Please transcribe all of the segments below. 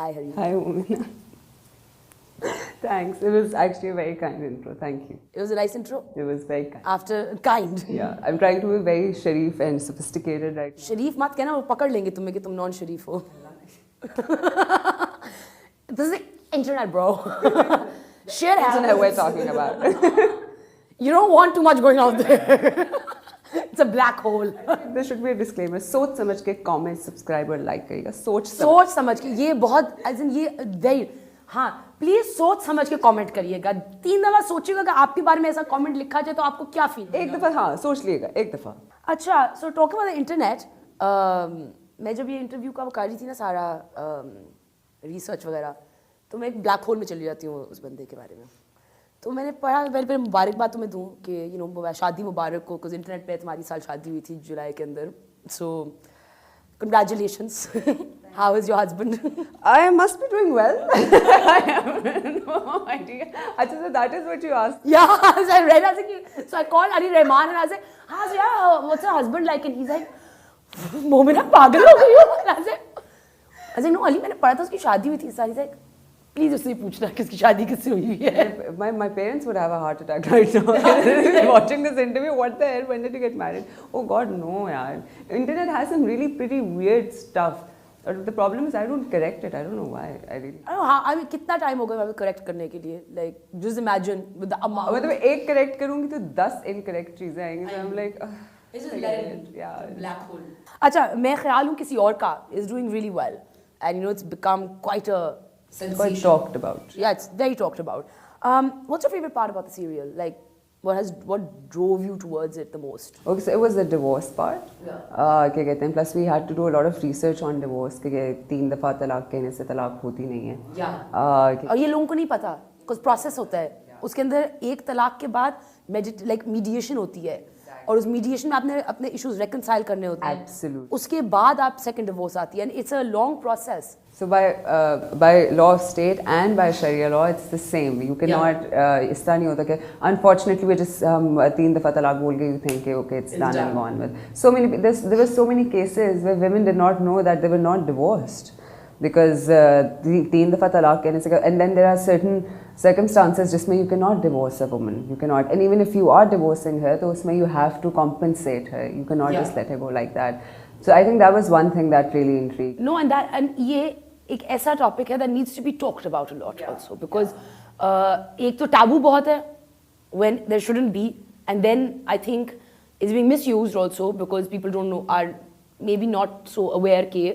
Hi, Hareem. Hi, Umina. Thanks. It was actually a very kind intro. Thank you. It was a nice intro. It was very kind. After kind. Yeah, I'm trying to be very sharif and sophisticated right now. शरीफ मत कहना, वो पकड़ लेंगे तुम्हें कि तुम non शरीफ हो. This is the internet, bro. Shit happens. Internet we're talking about. You don't want too much going out there. It's a black hole. There should be a disclaimer. सोच समझ के comment, subscribe और like करिएगा. सोच समझ के ये बहुत as in ये very हाँ प्लीज सोच समझ के कमेंट करिएगा. 3 दफा सोचिएगा कि आपके बारे में ऐसा कमेंट लिखा जाए तो आपको क्या फील. एक दफा हाँ सोच लिएगा एक दफा. अच्छा so talking about the internet, मैं जब ये इंटरव्यू का कर रही थी ना सारा रिसर्च वगैरह, तो मैं एक ब्लैक होल में चली जाती हूँ उस बंदे के बारे में. तो मैंने पढ़ा, पहले मुबारकबाद तुम्हें दूँ कि यू नो शादी मुबारक हो, कुछ इंटरनेट पे तुम्हारी साल शादी हुई थी जुलाई के अंदर. सो congratulations. How is your husband? I must be doing well. I have no idea. Achha, so that is what you asked. Yeah, so I read, I was like, so I called Ali Rahman and I was like, so yeah, what's your husband like? And he's like, Momina, पागल हो गई हो? I was like, no, Ali, मैंने पढ़ा था उसकी शादी हुई थी. So he's like, please उससे पूछना कि उसकी शादी किससे हुई है. My parents would have a heart attack right now. Watching this interview, what the hell? When did you get married? Oh God, no, yaar. Internet has some really pretty weird stuff. The problem is I don't correct it. I don't know why. I don't know. I mean, कितना time हो गया correct करने के लिए? Like, just imagine with the amount. मतलब एक correct करूँगी तो 10 incorrect चीजें आएंगी. So I'm like, it's just labyrinth, yeah, black hole. अच्छा, मैं ख्याल हूँ किसी और का is doing really well, and you know it's become quite a sensation. Quite talked about. Yeah, it's very talked about. What's your favorite part about the serial? Like, what drove you towards it the most? Okay, so it was the divorce part. Yeah. क्या कहते हैं? Plus we had to do a lot of research on divorce. कि 3 दफा तलाक कहने से तलाक होती नहीं है. Yeah. और ये लोगों को नहीं पता. कुछ process होता है. उसके अंदर एक तलाक के बाद like mediation होती है. और उस मीडिएशन में आपने अपने इश्यूज रेकंसाइल करने होते हैं. Absolutely. उसके बाद आप सेकंड डिवोर्स आती है. And it's a long process. So by law of state and by Sharia law, it's the same. You cannot. इस तरह नहीं होता कि unfortunately we just 3 दफा तलाक बोल के you think okay it's done and gone with. So many there were so many cases where women did not know that they were not divorced because 3 दफा तलाक कहने से, and then there are certain circumstances जिसमें you cannot divorce a woman. You cannot, and even if you are divorcing her, तो उसमें you have to compensate her. You cannot just let her go like that. So I think that was one thing that really intrigued. No, and ये एक ऐसा topic है that needs to be talked about a lot also because एक तो taboo बहुत है when there shouldn't be, and then I think it's being misused also because people don't know, are maybe not so aware कि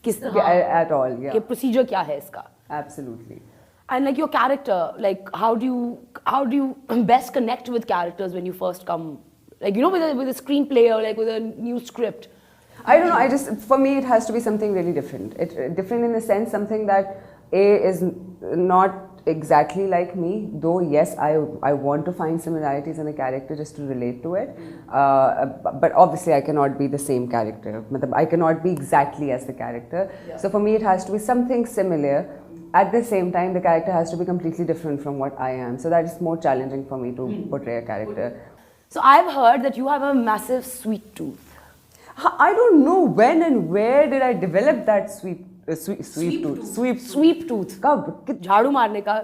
किस at all, yeah. कि procedure क्या है इसका. Absolutely. And like your character, like how do you best connect with characters when you first come, like you know with a screenplay or like with a new script? I don't know. For me, it has to be something really different. Different in the sense something that is not exactly like me. Though yes, I want to find similarities in the character just to relate to it. But obviously, I cannot be the same character. I cannot be exactly as the character. Yeah. So for me, it has to be something similar. At the same time, the character has to be completely different from what I am. So that is more challenging for me to portray a character. So I've heard that you have a massive sweet tooth. I don't know when and where did I develop that sweep tooth. Sweep tooth. कब? झाड़ू मारने का.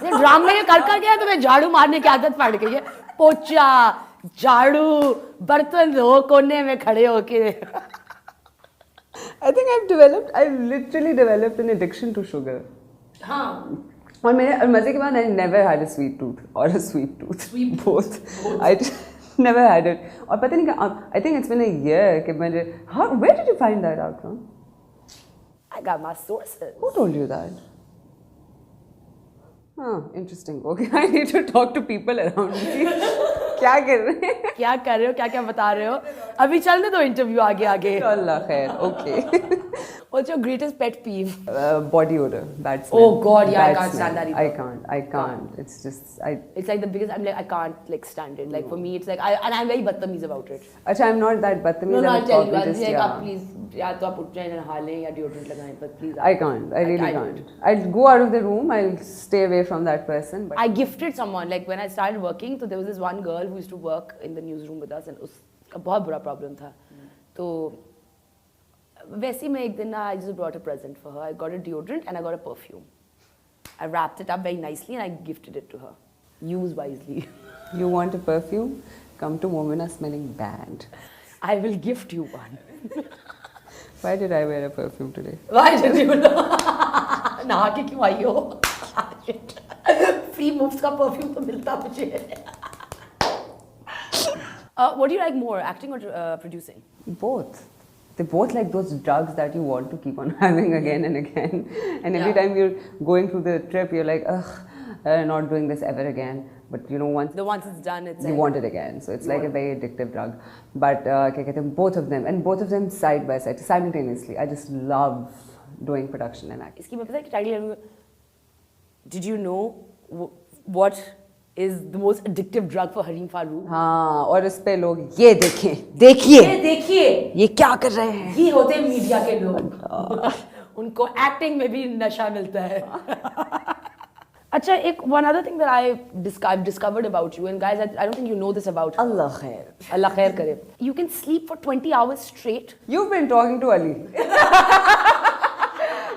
ड्रामे में कर गया तो मैं झाड़ू मारने की आदत पड़ गई है. पोछा, झाड़ू, बर्तन धो कोने में खड़े होके. I think I've literally developed an addiction to sugar. हाँ. और मजे के बाद I never had a sweet tooth or a sweet tooth. Both. I never had it. और पता नहीं क्या, I think it's been a year कि मैंने, where did you find that out from? I got my sources. Who told you that? Interesting. Okay, I need to talk to people around me. क्या कर रहे हैं? क्या कर रहे हो? क्या बता रहे हो? अभी चलने दो इंटरव्यू आगे. अल्लाह खैर. Okay. What's your greatest pet peeve? Body odor. Bad smell. Oh God, yeah, I can't stand that either. I can't. It's just It's like the biggest. I'm like I can't like stand it. Like for me, it's like and I'm very badtameez about it. अच्छा, I'm not that badtameez. No, I'll tell you. I'll be like, please, या तो आप उठ जाएं नहा लें या deodorant लगाएं, but please. I can't. I really can't. I'll go out of the room. I'll stay away from that person. But I gifted someone like when I started working. So there was this one girl who used to work in the newsroom with us, and उसका बहुत बुरा problem था. तो वैसे मैं एक दिन ना I just brought a present for her. I got a deodorant and I got a perfume. I wrapped it up very nicely and I gifted it to her. Use wisely. You want a perfume? Come to Momina smelling bad. I will gift you one. Why did I wear a perfume today? Why did you know? नहा के क्यों आई हो? Free moves का perfume तो मिलता मुझे. What do you like more, acting or producing? Both. They're both like those drugs that you want to keep on having again and again. And every time you're going through the trip, you're like, ugh, not doing this ever again. But you know, once it's done, it's you want it again. So it's like a very addictive drug. But both of them, and both of them side by side, simultaneously. I just love doing production and acting. इसकी मैं पता है कि title did you know what is the most addictive drug for Hareem Farooq? हाँ, और उस पे लोग ये देखिए ये क्या कर रहे हैं, ये होते हैं मीडिया के लोग. उनको एक्टिंग में भी नशा मिलता है. अच्छा, एक one other thing that I've discovered about you, and guys, I don't think you know this about. Allah khair करे. You can sleep for 20 hours straight. You've been talking to Ali.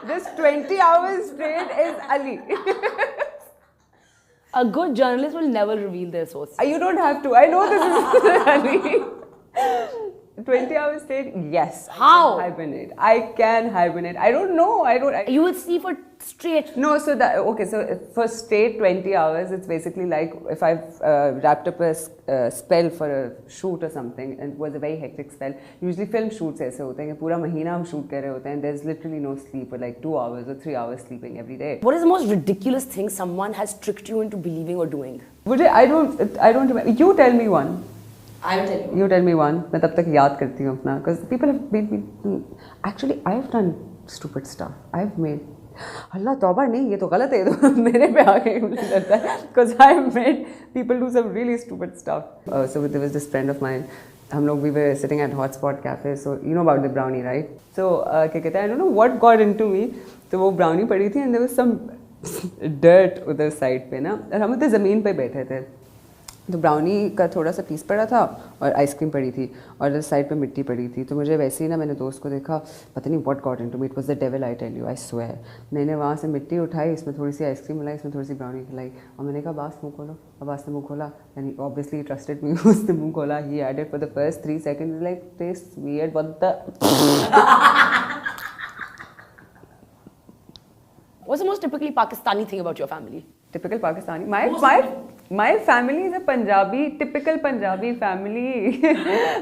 This 20 hours straight is Ali. A good journalist will never reveal their source. You don't have to. I know this is Ali. 20 hours straight? Yes. How? I can hibernate. I don't know. You will sleep for straight. No, so for straight 20 hours, it's basically like if I've wrapped up a spell for a shoot or something, and it was a very hectic spell. Usually film shoots ऐसे होते हैं कि पूरा महीना हम shoot कर रहे होते हैं. There's literally no sleep, or like 2 hours or 3 hours sleeping every day. What is the most ridiculous thing someone has tricked you into believing or doing? I don't remember. You tell me one. I will tell you. You tell me one. मैं तब तक याद करती हूँ अपना, because people have made me. Actually, I've done stupid stuff. I've made. अल्लाह तौबा नहीं, ये तो गलत है, ये तो मेरे पे आ गई मुझे लगता है, because I've made people do some really stupid stuff. So there was this friend of mine. हम लोग we were sitting at Hotspot Cafe. So you know about the brownie, right? So क्या कहते हैं, I don't know what got into me. तो वो brownie पड़ी थी and there was some dirt उधर side पे ना, और हम उधर ज़मीन पे बैठे थे. तो ब्राउनी का थोड़ा सा पीस पड़ा था और आइसक्रीम पड़ी थी और साइड पे मिट्टी पड़ी थी. तो मुझे वैसे ही ना, मैंने दोस्त को देखा, पता नहीं what got into me, it was the devil, I tell you, I swear. मैंने वहाँ से मिट्टी उठाई, इसमें थोड़ी सी आइसक्रीम मिलाई, इसमें थोड़ी सी ब्राउनी खिलाई और मैंने कहा अब्बास मुँह खोलो. अब्बास ने मुँह खोला एंड ऑब्वियसली ट्रस्टेड मी. उसने मुँह खोला, he added for the first 3 seconds like taste weird, what the. What's the most typically Pakistani thing about your family? Typical Pakistani. My family is a typical Punjabi family.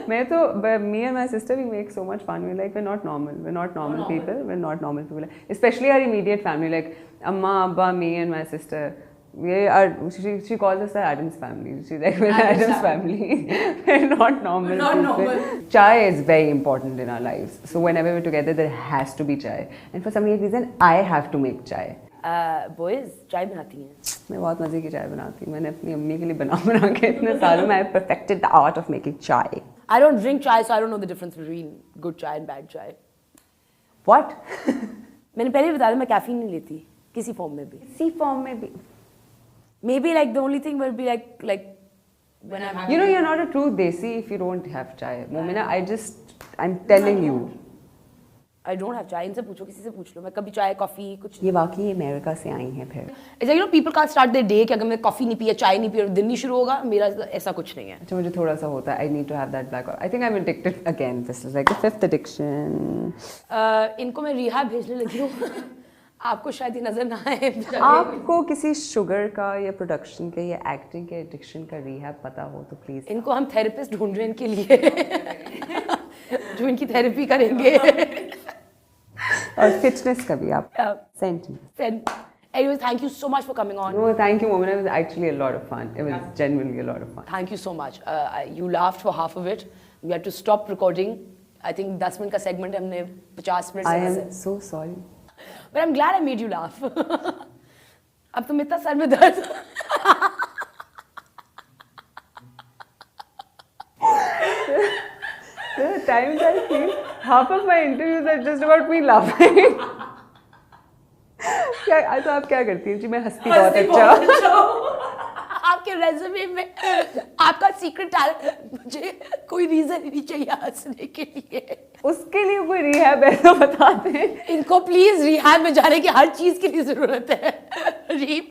Me and my sister, we make so much fun. We're not normal people. We're not normal people. Especially our immediate family, like Amma, Abba, me and my sister. She calls us the Adams family. She's like, we're the Adams family. We're not normal. Chai is very important in our lives. So whenever we're together, there has to be chai. And for some reason, I have to make chai. Boys, chai बनाती हैं? मैं बहुत मज़े की चाय बनाती हूँ. मैंने अपनी अम्मी के लिए बना के इतने सालों में I perfected the art of making chai. I don't drink chai, so I don't know the difference between good chai and bad chai. What? मैंने पहले भी बताया था, मैं कैफीन नहीं लेती किसी फॉर्म में भी. किसी फॉर्म में भी. Maybe like the only thing will be like when I'm having. You know, you're not a true Desi if you don't have chai. Momina, I'm telling you. I don't have chai. इनसे पूछो, किसी से पूछ लो. मैं कभी चाय, coffee कुछ. ये वाकई अमेरिका से आई हैं फिर. It's like, you know, people can't start their day कि अगर मैं कॉफी नहीं पिया, चाय नहीं पिया, दिन नहीं शुरू होगा. मेरा ऐसा कुछ नहीं है. अच्छा, मुझे थोड़ा सा होता है. I need to have that black. I think I'm addicted again. This is like the 5th addiction. इनको मैं रिहाब भेजने लगी हूँ. आपको शायद ये नजर ना आए. आपको किसी शुगर का या प्रोडक्शन के या एक्टिंग के एडिक्शन का रिहैब पता हो तो प्लीज. इनको हम थेरेपिस्ट ढूंढ रहे हैं इनके लिए जो इनकी थेरेपी करेंगे. और फिटनेस का भी आप send me. Anyways, thank you so much for coming on. No, thank you, Momina. It was actually a lot of fun. It was genuinely a lot of fun. Thank you so much. You laughed for half of it. We had to stop recording. I think 10 minute का segment हमने 50 minute. I am so sorry. But I'm glad I made you laugh. अब तो इतना sir में दर्द. There are times I feel half of my interviews are just about me laughing. क्या तो आप क्या करती हैं जी? मैं हंसती बहुत अच्छा. आपके रेज्यूमे में आपका सीक्रेट टैलेंट, मुझे कोई रीजन ही नहीं चाहिए हंसने के लिए। उसके लिए कोई रिहैब है तो बता दें। इनको प्लीज रिहैब में जाने की हर चीज के लिए जरूरत है। रीम